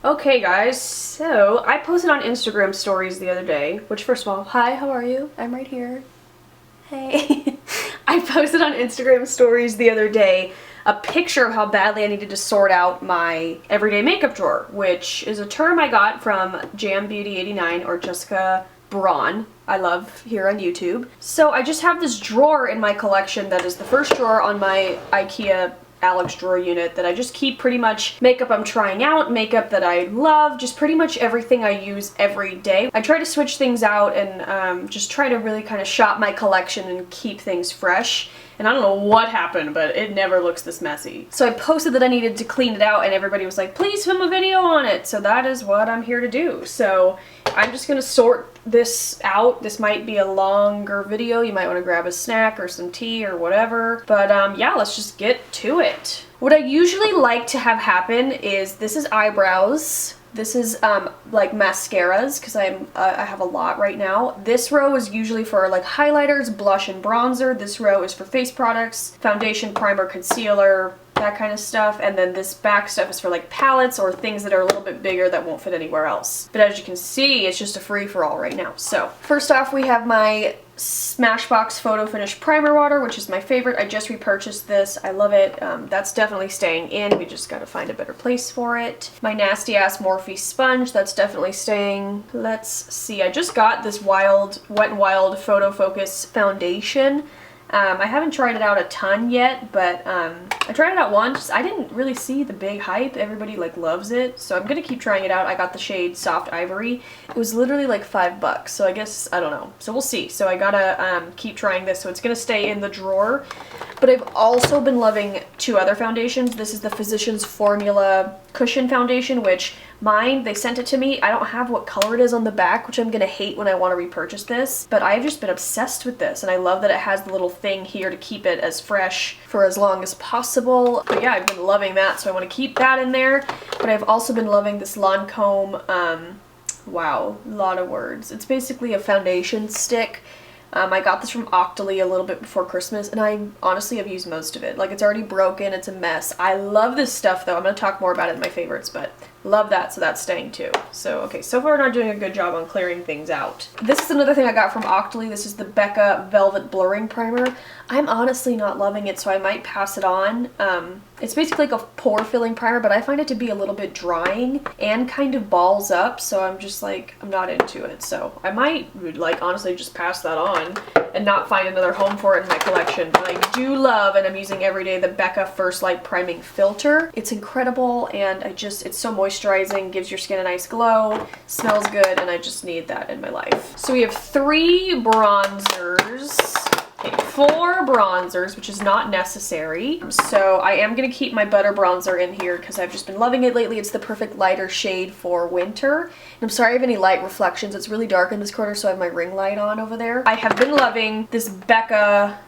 Okay guys, so I posted on Instagram stories the other day, which first of all, hi, how are you? I'm right here. Hey. I posted on Instagram stories the other day a picture of how badly I needed to sort out my everyday makeup drawer, which is a term I got from Jam Beauty 89 or Jessica Braun, I love here on YouTube. So I just have this drawer in my collection that is the first drawer on my IKEA Alex drawer unit that I just keep pretty much makeup I'm trying out, makeup that I love, just pretty much everything I use every day. I try to switch things out and just try to really kind of shop my collection and keep things fresh. And I don't know what happened, but it never looks this messy. So I posted that I needed to clean it out and everybody was like, please film a video on it. So that is what I'm here to do. So I'm just gonna sort this out. This might be a longer video. You might want to grab a snack or some tea or whatever. But yeah, let's just get to it. What I usually like to have happen is, this is eyebrows. This is like mascaras, because I have a lot right now. This row is usually for like highlighters, blush, and bronzer. This row is for face products, foundation, primer, concealer, that kind of stuff. And then this back stuff is for like palettes or things that are a little bit bigger that won't fit anywhere else. But as you can see, it's just a free-for-all right now. So first off, we have my Smashbox Photo Finish Primer Water, which is my favorite. I just repurchased this. I love it. That's definitely staying in. We just gotta find a better place for it. My nasty ass Morphe sponge, that's definitely staying. Let's see, I just got this Wet n Wild Photo Focus foundation. I haven't tried it out a ton yet, but I tried it out once. I didn't really see the big hype. Everybody like loves it, so I'm gonna keep trying it out. I got the shade Soft Ivory. It was literally like $5, so I guess, I don't know. So we'll see. So I gotta keep trying this, so it's gonna stay in the drawer. But I've also been loving two other foundations. This is the Physicians Formula Cushion Foundation, which mine, they sent it to me. I don't have what color it is on the back, which I'm gonna hate when I want to repurchase this, but I've just been obsessed with this, and I love that it has the little thing here to keep it as fresh for as long as possible. But yeah, I've been loving that, so I want to keep that in there. But I've also been loving this Lancome, wow, a lot of words. It's basically a foundation stick. I got this from Octoly a little bit before Christmas, and I honestly have used most of it. Like, it's already broken, it's a mess. I love this stuff, though. I'm going to talk more about it in my favorites, but love that, so that's staying too. So, okay, so far we're not doing a good job on clearing things out. This is another thing I got from Octoly. This is the Becca Velvet Blurring Primer. I'm honestly not loving it, so I might pass it on. It's basically like a pore filling primer, but I find it to be a little bit drying and kind of balls up, so I'm just like, I'm not into it. So I might, like, honestly just pass that on and not find another home for it in my collection. But I do love, and I'm using every day, the Becca First Light Priming Filter. It's incredible, and it's so moisturizing, gives your skin a nice glow, smells good, and I just need that in my life. So we have 3 bronzers. Okay, 4 bronzers, which is not necessary. So I am going to keep my Butter Bronzer in here because I've just been loving it lately. It's the perfect lighter shade for winter. And I'm sorry I have any light reflections. It's really dark in this corner, so I have my ring light on over there. I have been loving this Becca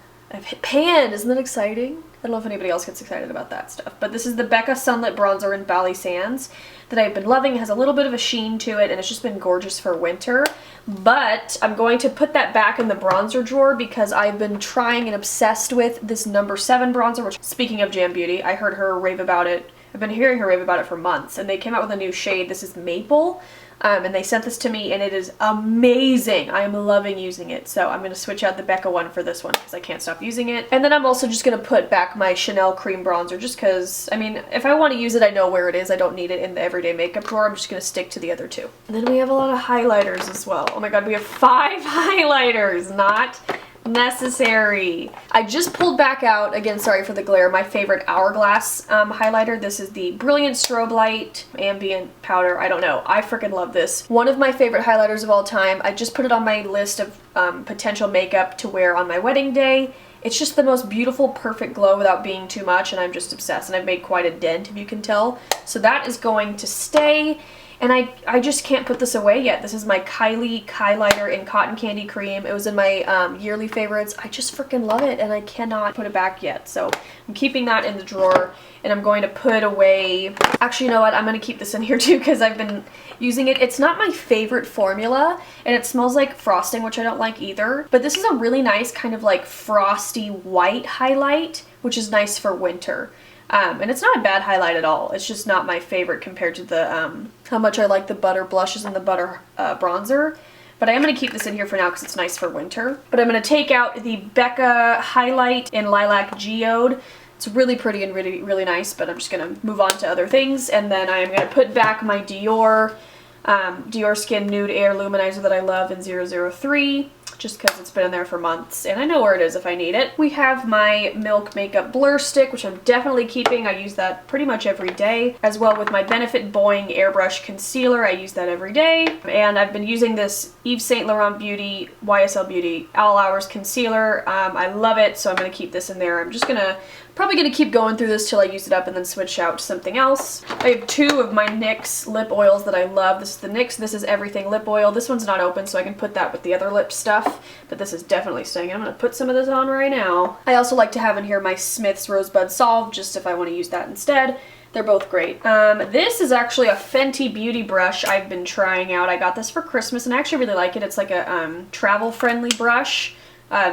Pan. Isn't that exciting? I don't know if anybody else gets excited about that stuff, but this is the Becca Sunlit Bronzer in Bali Sands that I've been loving. It has a little bit of a sheen to it, and it's just been gorgeous for winter. But I'm going to put that back in the bronzer drawer because I've been trying and obsessed with this number 7 bronzer, which, speaking of Jam Beauty, I heard her rave about it. I've been hearing her rave about it for months, and they came out with a new shade. This is Maple. And they sent this to me, and it is amazing. I am loving using it. So I'm going to switch out the Becca one for this one because I can't stop using it. And then I'm also just going to put back my Chanel Cream Bronzer just because, I mean, if I want to use it, I know where it is. I don't need it in the everyday makeup drawer. I'm just going to stick to the other 2. And then we have a lot of highlighters as well. Oh my god, we have 5 highlighters. Not necessary. I just pulled back out, again, sorry for the glare, my favorite Hourglass highlighter. This is the Brilliant Strobe Light Ambient Powder. I don't know. I freaking love this. One of my favorite highlighters of all time. I just put it on my list of potential makeup to wear on my wedding day. It's just the most beautiful, perfect glow without being too much, and I'm just obsessed. And I've made quite a dent, if you can tell. So that is going to stay. And I just can't put this away yet. This is my Kylie Kylighter in Cotton Candy Cream. It was in my yearly favorites. I just freaking love it, and I cannot put it back yet. So I'm keeping that in the drawer, and I'm going to put away... Actually, you know what? I'm going to keep this in here too because I've been using it. It's not my favorite formula, and it smells like frosting, which I don't like either. But this is a really nice kind of like frosty white highlight, which is nice for winter. And it's not a bad highlight at all. It's just not my favorite compared to the, how much I like the butter blushes and the butter bronzer. But I am going to keep this in here for now because it's nice for winter. But I'm going to take out the Becca highlight in Lilac Geode. It's really pretty and really, really nice, but I'm just going to move on to other things. And then I am going to put back my Dior Skin Nude Air Luminizer that I love in 003, just because it's been in there for months, and I know where it is if I need it. We have my Milk Makeup Blur Stick, which I'm definitely keeping. I use that pretty much every day, as well with my Benefit Boing Airbrush Concealer. I use that every day. And I've been using this Yves Saint Laurent Beauty, YSL Beauty All Hours Concealer. I love it, so I'm going to keep this in there. I'm just probably going to keep going through this till I use it up and then switch out to something else. I have two of my NYX lip oils that I love. This is the NYX This Is Everything lip oil. This one's not open, so I can put that with the other lip stuff, but this is definitely staying. I'm going to put some of this on right now. I also like to have in here my Smith's Rosebud Salve, just if I want to use that instead. They're both great. This is actually a Fenty Beauty brush I've been trying out. I got this for Christmas and I actually really like it. It's like a travel-friendly brush.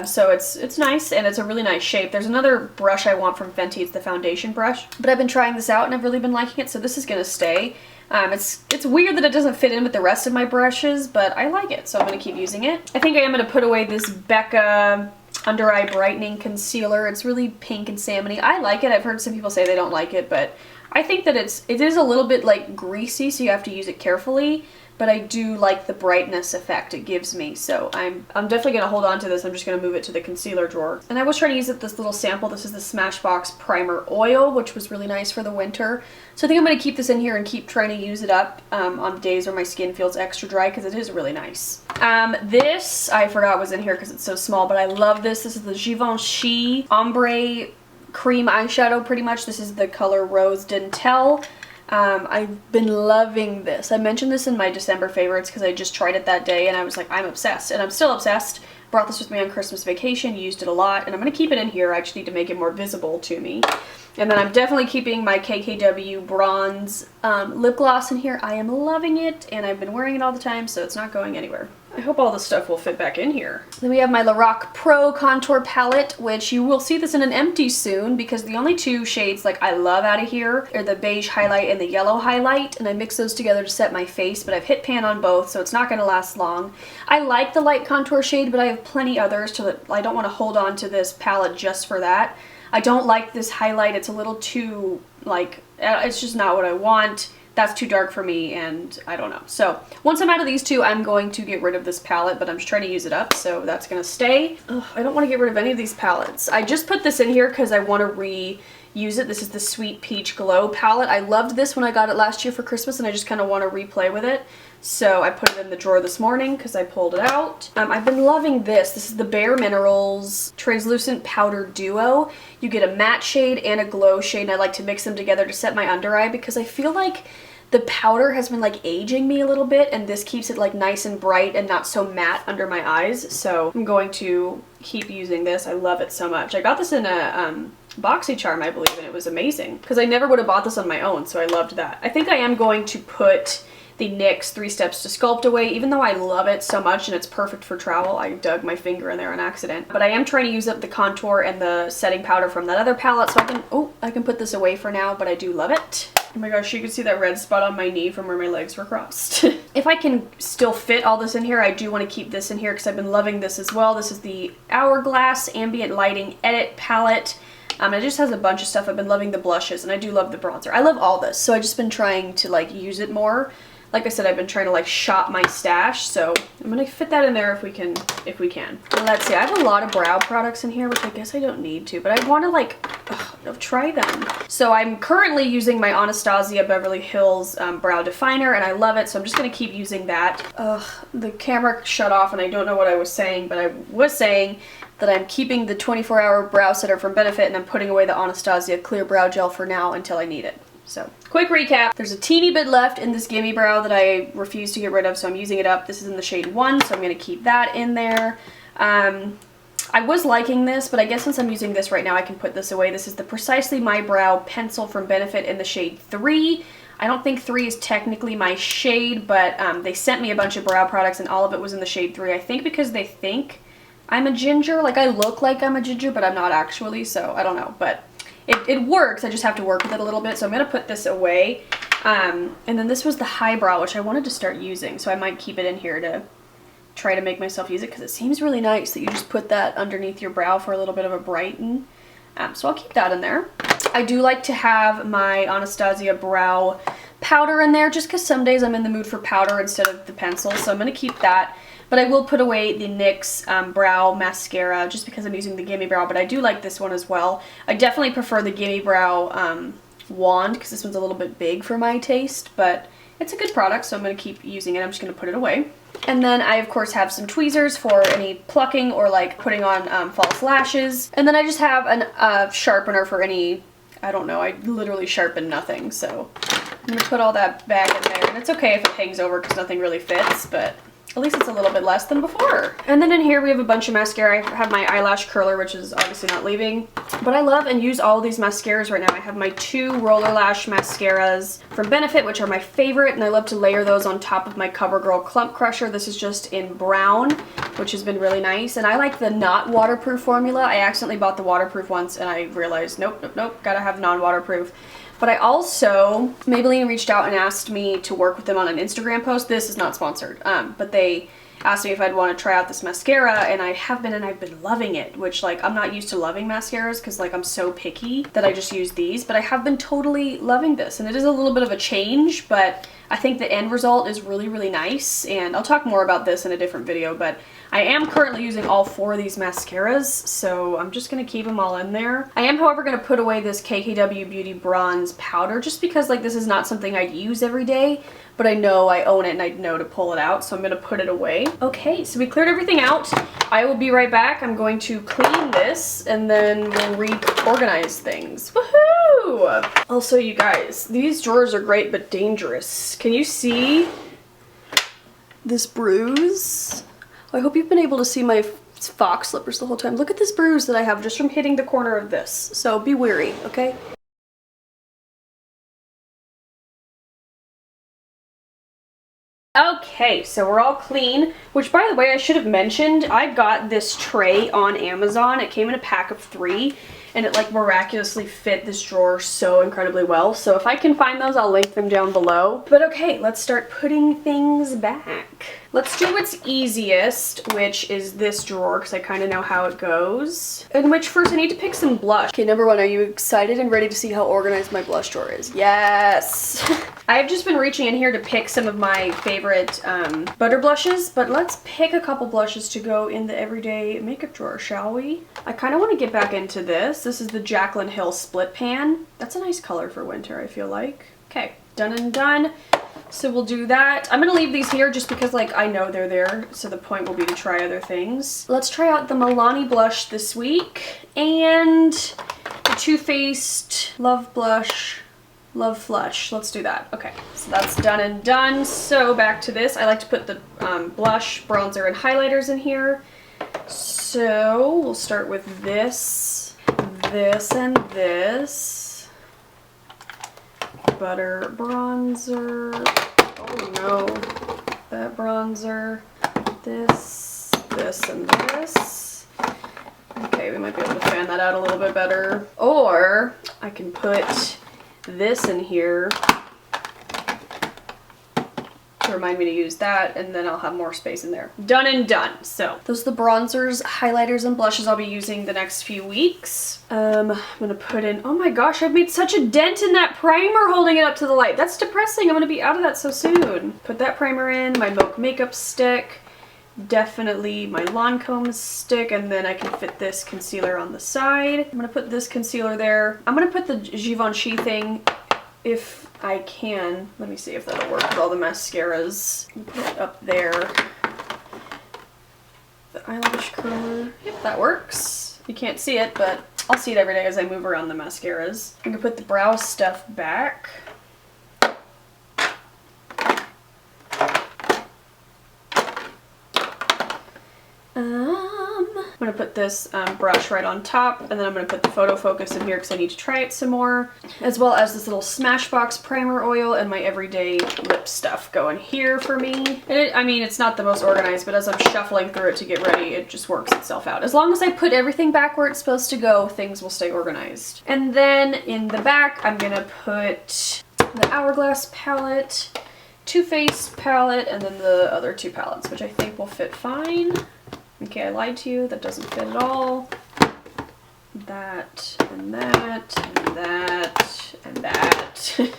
So it's nice and it's a really nice shape. There's another brush I want from Fenty. It's the foundation brush. But I've been trying this out and I've really been liking it, so this is going to stay. It's weird that it doesn't fit in with the rest of my brushes, but I like it, so I'm going to keep using it. I think I am going to put away this Becca Under Eye Brightening Concealer. It's really pink and salmony. I like it. I've heard some people say they don't like it, but I think that it is a little bit like greasy, so you have to use it carefully. But I do like the brightness effect it gives me, so I'm definitely going to hold on to this. I'm just going to move it to the concealer drawer. And I was trying to use this little sample. This is the Smashbox Primer Oil, which was really nice for the winter. So I think I'm going to keep this in here and keep trying to use it up on days where my skin feels extra dry, because it is really nice. This, I forgot was in here because it's so small, but I love this. This is the Givenchy Ombre Cream Eyeshadow, pretty much. This is the color Rose Dentelle. I've been loving this. I mentioned this in my December favorites because I just tried it that day and I was like, I'm obsessed. And I'm still obsessed. Brought this with me on Christmas vacation, used it a lot, and I'm going to keep it in here. I just need to make it more visible to me. And then I'm definitely keeping my KKW Bronze lip gloss in here. I am loving it, and I've been wearing it all the time, so it's not going anywhere. I hope all this stuff will fit back in here. Then we have my Lorac Pro Contour Palette, which you will see this in an empty soon, because the only two shades like I love out of here are the beige highlight and the yellow highlight, and I mix those together to set my face, but I've hit pan on both, so it's not going to last long. I like the light contour shade, but I have plenty others, so that I don't want to hold on to this palette just for that. I don't like this highlight. It's a little too, like, it's just not what I want. That's too dark for me, and I don't know. So once I'm out of these two, I'm going to get rid of this palette, but I'm just trying to use it up, so that's going to stay. Ugh, I don't want to get rid of any of these palettes. I just put this in here because I want to reuse it. This is the Sweet Peach Glow palette. I loved this when I got it last year for Christmas, and I just kind of want to replay with it. So I put it in the drawer this morning because I pulled it out. I've been loving this. This is the Bare Minerals Translucent Powder Duo. You get a matte shade and a glow shade, and I like to mix them together to set my under eye because I feel like the powder has been like aging me a little bit, and this keeps it like nice and bright and not so matte under my eyes. So I'm going to keep using this. I love it so much. I got this in a BoxyCharm, I believe, and it was amazing because I never would have bought this on my own, so I loved that. I think I am going to put the NYX 3 Steps to Sculpt away, even though I love it so much and it's perfect for travel. I dug my finger in there on accident. But I am trying to use up the contour and the setting powder from that other palette, so I can put this away for now, but I do love it. Oh my gosh, you can see that red spot on my knee from where my legs were crossed. If I can still fit all this in here, I do want to keep this in here because I've been loving this as well. This is the Hourglass Ambient Lighting Edit Palette. It just has a bunch of stuff. I've been loving the blushes, and I do love the bronzer. I love all this, so I've just been trying to like use it more. Like I said, I've been trying to like shop my stash, so I'm gonna fit that in there if we can. Well, let's see, I have a lot of brow products in here, which I guess I don't need to, but I want to like try them. So I'm currently using my Anastasia Beverly Hills brow definer, and I love it, so I'm just gonna keep using that. The camera shut off, and I don't know what I was saying, but I was saying that I'm keeping the 24-hour brow setter from Benefit, and I'm putting away the Anastasia clear brow gel for now until I need it. So, quick recap. There's a teeny bit left in this Gimme brow that I refuse to get rid of, so I'm using it up. This is in the shade 1, so I'm going to keep that in there. I was liking this, but I guess since I'm using this right now, I can put this away. This is the Precisely My Brow pencil from Benefit in the shade 3. I don't think 3 is technically my shade, but they sent me a bunch of brow products, and all of it was in the shade 3. I think because they think I'm a ginger. Like, I look like I'm a ginger, but I'm not actually, so I don't know. But it works, I just have to work with it a little bit, so I'm gonna put this away. And then this was the Highbrow, which I wanted to start using, so I might keep it in here to try to make myself use it, because it seems really nice that you just put that underneath your brow for a little bit of a brighten. So I'll keep that in there. I do like to have my Anastasia brow powder in there, just because some days I'm in the mood for powder instead of the pencil, so I'm going to keep that. But I will put away the NYX brow mascara just because I'm using the Gimme Brow, but I do like this one as well. I definitely prefer the Gimme Brow wand because this one's a little bit big for my taste, but it's a good product, so I'm going to keep using it. I'm just going to put it away. And then I, of course, have some tweezers for any plucking or like putting on false lashes. And then I just have a sharpener for any, I don't know, I literally sharpen nothing. So I'm going to put all that back in there. And it's okay if it hangs over because nothing really fits, but at least it's a little bit less than before. And then in here we have a bunch of mascara. I have my eyelash curler, which is obviously not leaving. But I love and use all of these mascaras right now. I have my 2 Roller Lash mascaras from Benefit, which are my favorite, and I love to layer those on top of my CoverGirl Clump Crusher. This is just in brown, which has been really nice. And I like the not waterproof formula. I accidentally bought the waterproof once and I realized, nope, gotta have non-waterproof. But I also, Maybelline reached out and asked me to work with them on an Instagram post. This is not sponsored, but they asked me if I'd want to try out this mascara, and I have been, and I've been loving it, which, like, I'm not used to loving mascaras because, like, I'm so picky that I just use these, but I have been totally loving this, and it is a little bit of a change, but I think the end result is really, really nice, and I'll talk more about this in a different video, but I am currently using all 4 of these mascaras, so I'm just going to keep them all in there. I am, however, going to put away this KKW Beauty Bronze Powder, just because, like, this is not something I'd use every day, but I know I own it and I know to pull it out, so I'm going to put it away. Okay, so we cleared everything out. I will be right back. I'm going to clean this, and then we'll reorganize things. Woohoo! Also, you guys, these drawers are great but dangerous. Can you see this bruise? I hope you've been able to see my fox slippers the whole time. Look at this bruise that I have just from hitting the corner of this. So be wary, okay? Okay, so we're all clean, which, by the way, I should have mentioned, I got this tray on Amazon. It came in a pack of 3, and it, like, miraculously fit this drawer so incredibly well. So if I can find those, I'll link them down below. But okay, let's start putting things back. Let's do what's easiest, which is this drawer, because I kind of know how it goes. In which, first, I need to pick some blush. Okay, number 1, are you excited and ready to see how organized my blush drawer is? Yes! I've just been reaching in here to pick some of my favorite butter blushes, but let's pick a couple blushes to go in the everyday makeup drawer, shall we? I kind of want to get back into this. This is the Jaclyn Hill Split Pan. That's a nice color for winter, I feel like. Okay, done and done. So we'll do that. I'm going to leave these here just because, like, I know they're there, so the point will be to try other things. Let's try out the Milani blush this week, and the Too Faced Love Blush Love Flush. Let's do that. Okay, so that's done and done. So back to this. I like to put the blush, bronzer, and highlighters in here. So we'll start with this, this, and this. Butter bronzer. Oh no. That bronzer. This, this, and this. Okay, we might be able to fan that out a little bit better. Or I can put this in here to remind me to use that, and then I'll have more space in there. Done and done. So those are the bronzers, highlighters, and blushes I'll be using the next few weeks. I'm gonna put in, oh my gosh, I've made such a dent in that primer holding it up to the light. That's depressing. I'm gonna be out of that so soon. Put that primer in, my Milk makeup stick, definitely my Lancome stick, and then I can fit this concealer on the side. I'm gonna put this concealer there. I'm gonna put the Givenchy thing if I can. Let me see if that'll work with all the mascaras. Put it up there. The eyelash curler. Yep, that works. You can't see it, but I'll see it every day as I move around the mascaras. I'm gonna put the brow stuff back. I'm I'm gonna put this brush right on top, and then I'm gonna put the photo focus in here because I need to try it some more, as well as this little Smashbox primer oil and my everyday lip stuff going here for me. And I mean, it's not the most organized, but as I'm shuffling through it to get ready, it just works itself out. As long as I put everything back where it's supposed to go, things will stay organized. And then in the back, I'm gonna put the Hourglass palette, Too Faced palette, and then the other two palettes, which I think will fit fine. Okay, I lied to you, that doesn't fit at all. That, and that, and that, and that.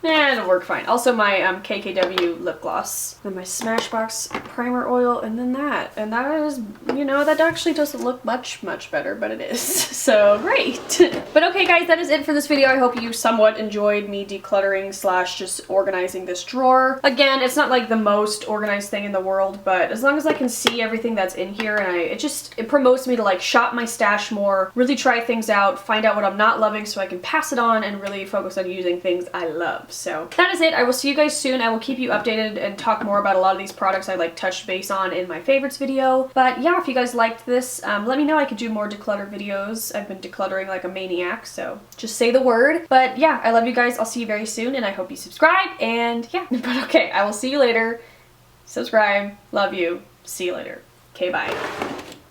And it'll work fine. Also my KKW lip gloss, then my Smashbox primer oil, and then that. And that is, you know, that actually doesn't look much better, but it is. So great. But okay guys, that is it for this video. I hope you somewhat enjoyed me decluttering slash just organizing this drawer. Again, it's not like the most organized thing in the world, but as long as I can see everything that's in here, and it promotes me to like shop my stash more, really try things out, find out what I'm not loving so I can pass it on and really focus on using things I love. So that is it. I will see you guys soon. I will keep you updated and talk more about a lot of these products I like touched base on in my favorites video. But yeah, if you guys liked this, let me know. I could do more declutter videos. I've been decluttering like a maniac, so just say the word. But yeah, I love you guys. I'll see you very soon, and I hope you subscribe. And yeah, but okay, I will see you later. Subscribe. Love you. See you later. Okay, bye.